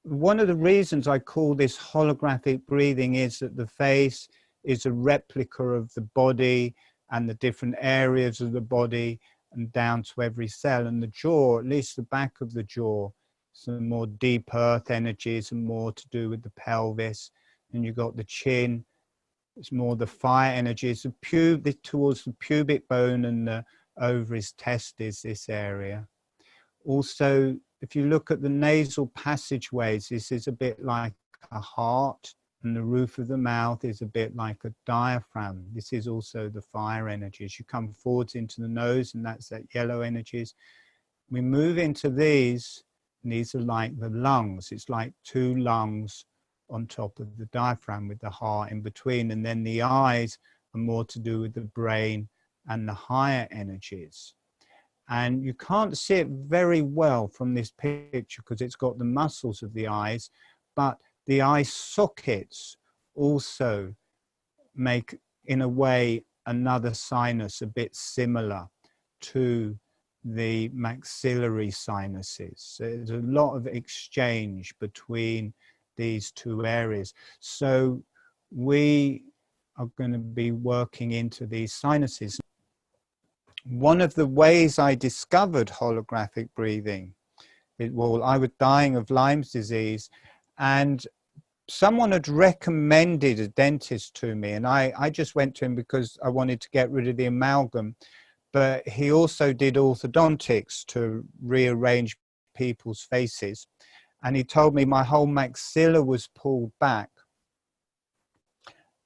one of the reasons I call this holographic breathing is that the face is a replica of the body and the different areas of the body and down to every cell. And the jaw, at least the back of the jaw, some more deep earth energies and more to do with the pelvis. And you've got the chin, it's more the fire energies, towards the pubic bone and the ovaries, testes, this area. Also, if you look at the nasal passageways, this is a bit like a heart, and the roof of the mouth is a bit like a diaphragm. This is also the fire energies. You come forwards into the nose, and that's that yellow energies. We move into these, and these are like the lungs. It's like two lungs on top of the diaphragm with the heart in between. And then the eyes are more to do with the brain and the higher energies. And you can't see it very well from this picture because it's got the muscles of the eyes, but the eye sockets also make, in a way, another sinus a bit similar to the maxillary sinuses. So there's a lot of exchange between these two areas. So we are going to be working into these sinuses. One of the ways I discovered holographic breathing, well, I was dying of Lyme's disease, and someone had recommended a dentist to me, and I just went to him because I wanted to get rid of the amalgam, but he also did orthodontics to rearrange people's faces. And he told me my whole maxilla was pulled back.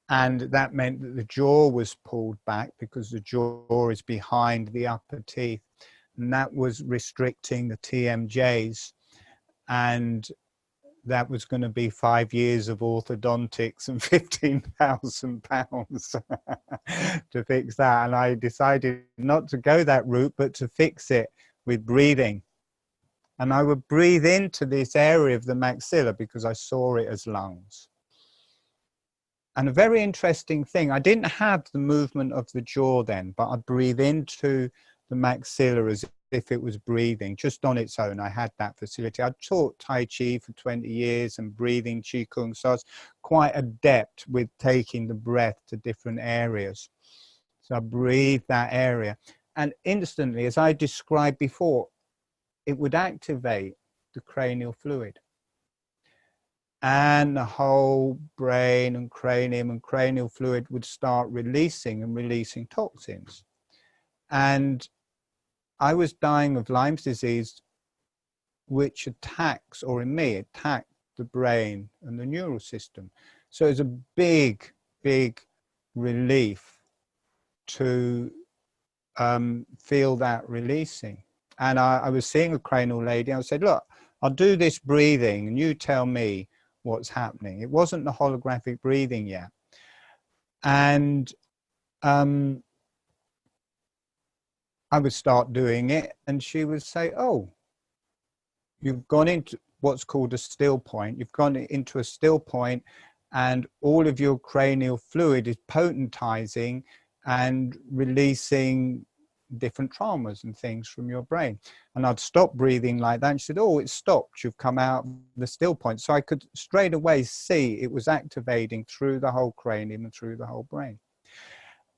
And that meant that the jaw was pulled back because the jaw is behind the upper teeth. And that was restricting the TMJs. And that was going to be 5 years of orthodontics and £15,000 to fix that. And I decided not to go that route, but to fix it with breathing. And I would breathe into this area of the maxilla because I saw it as lungs. And a very interesting thing, I didn't have the movement of the jaw then, but I breathe into the maxilla as if it was breathing, just on its own. I had that facility. I taught Tai Chi for 20 years and breathing Qigong, so I was quite adept with taking the breath to different areas. So I breathed that area. And instantly, as I described before, it would activate the cranial fluid. And the whole brain and cranium and cranial fluid would start releasing toxins. And I was dying of Lyme's disease, which attacks, or in me, attacked the brain and the neural system. So it's a big, big relief to feel that releasing. And I was seeing a cranial lady, and I said, look, I'll do this breathing and you tell me what's happening. It wasn't the holographic breathing yet. And I would start doing it, and she would say, oh, you've gone into what's called a still point. You've gone into a still point, and all of your cranial fluid is potentizing and releasing different traumas and things from your brain. And I'd stop breathing like that, and she said, oh, it's stopped, you've come out of the still point. So I could straight away see it was activating through the whole cranium and through the whole brain.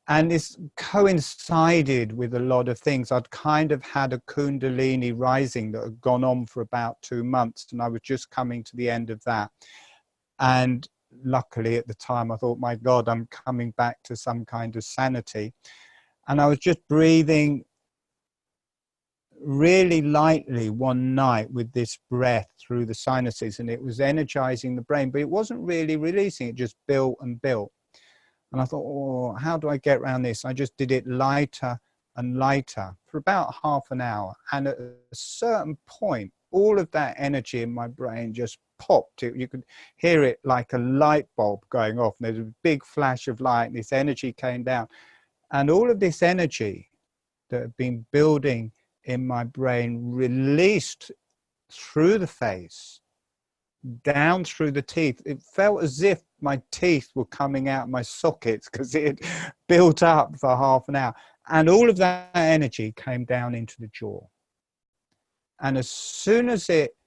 And this coincided with a lot of things. I'd kind of had a Kundalini rising that had gone on for about 2 months, and I was just coming to the end of that. And luckily at the time I thought, my God, I'm coming back to some kind of sanity. And I was just breathing really lightly one night with this breath through the sinuses, and it was energizing the brain, but it wasn't really releasing. It just built and built. And I thought, oh, how do I get around this? I just did it lighter and lighter for about half an hour. And at a certain point, all of that energy in my brain just popped. You could hear it like a light bulb going off. And there's a big flash of light, and this energy came down. And all of this energy that had been building in my brain released through the face, down through the teeth. It felt as if my teeth were coming out of my sockets because it had built up for half an hour. And all of that energy came down into the jaw. And as soon as it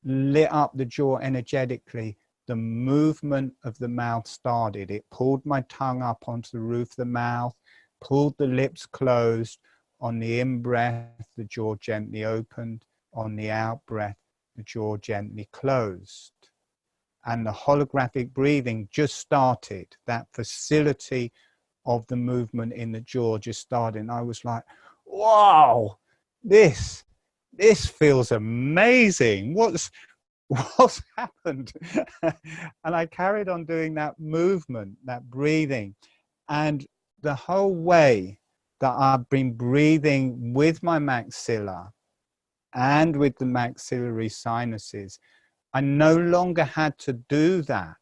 lit up the jaw energetically, the movement of the mouth started. It pulled my tongue up onto the roof of the mouth, pulled the lips closed. On the in-breath, the jaw gently opened. On the out-breath, the jaw gently closed. And the holographic breathing just started. That facility of the movement in the jaw just started. And I was like, wow, this feels amazing. What's happened? And I carried on doing that movement, that breathing. And the whole way that I've been breathing with my maxilla and with the maxillary sinuses, I no longer had to do that,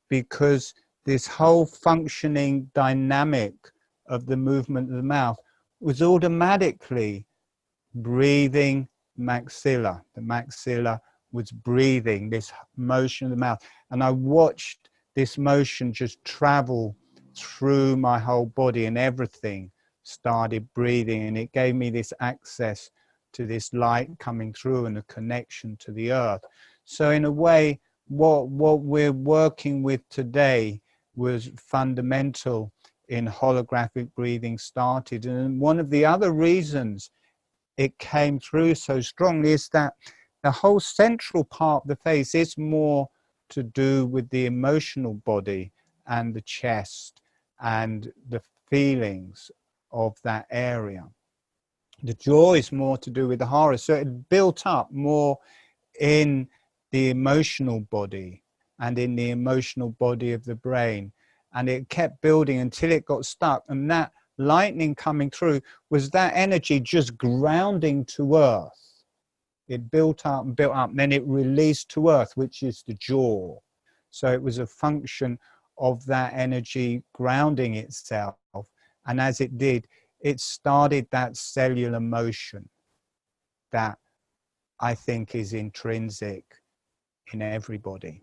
because this whole functioning dynamic of the movement of the mouth was automatically breathing maxilla. The maxilla was breathing this motion of the mouth. And I watched this motion just travel through my whole body, and everything started breathing. And it gave me this access to this light coming through and a connection to the earth. So in a way, what we're working with today was fundamental in holographic breathing started. And one of the other reasons it came through so strongly is that the whole central part of the face is more to do with the emotional body and the chest and the feelings of that area. The jaw is more to do with the horror. So it built up more in the emotional body and in the emotional body of the brain. And it kept building until it got stuck. And that lightning coming through was that energy just grounding to earth. It built up and built up, and then it released to earth, which is the jaw. So it was a function of that energy grounding itself. And as it did, it started that cellular motion that I think is intrinsic in everybody.